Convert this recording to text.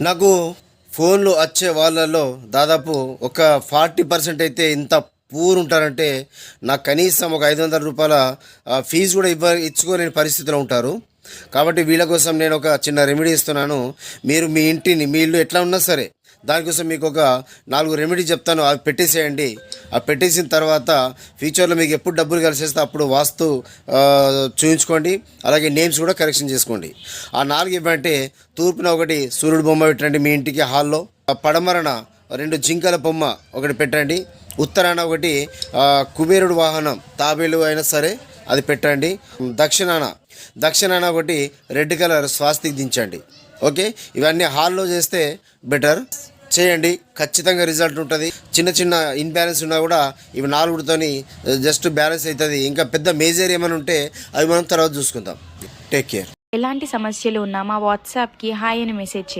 నాకు ఫోన్లు వచ్చే వాళ్ళలో దాదాపు ఒక 40% అయితే ఇంత పూర్ ఉంటారంటే నాకు కనీసం ఒక రూ. 500 ఫీజు కూడా ఇచ్చుకోలేని పరిస్థితిలో ఉంటారు. కాబట్టి వీళ్ళ కోసం నేను ఒక చిన్న రెమెడీ ఇస్తున్నాను. మీరు మీ ఇల్లు ఎట్లా ఉన్నా సరే దానికోసం మీకు ఒక 4 రెమెడీ చెప్తాను. అవి పెట్టేసేయండి. అవి పెట్టేసిన తర్వాత ఫ్యూచర్లో మీకు ఎప్పుడు డబ్బులు కలిసేస్తే అప్పుడు వాస్తు చూయించుకోండి. అలాగే నేమ్స్ కూడా కరెక్షన్ చేసుకోండి. ఆ 4 ఇవ్వంటే తూర్పున ఒకటి సూర్యుడు బొమ్మ పెట్టండి మీ ఇంటికి హాల్లో. పడమరన 2 జింకల బొమ్మ ఒకటి పెట్టండి. ఉత్తరాన ఒకటి కుబేరుడు వాహనం తాబేలు అయినా సరే అది పెట్టండి. దక్షిణాన ఒకటి రెడ్ కలర్ స్వాస్తిక్ దించండి. ఓకే, ఇవన్నీ హాల్లో చేస్తే బెటర్. చేయండి, ఖచ్చితంగా రిజల్ట్ ఉంటుంది. చిన్న చిన్న ఇన్బ్యాలెన్స్ ఉన్నా కూడా ఇవి 4తోని జస్ట్ బ్యాలెన్స్ అవుతుంది. ఇంకా పెద్ద మేజర్ ఏమైనా ఉంటే అవి మనం తర్వాత చూసుకుందాం. Take care. ఎలాంటి సమస్యలు ఉన్నా మా వాట్సాప్కి హాయ్ అని మెసేజ్ చేయండి.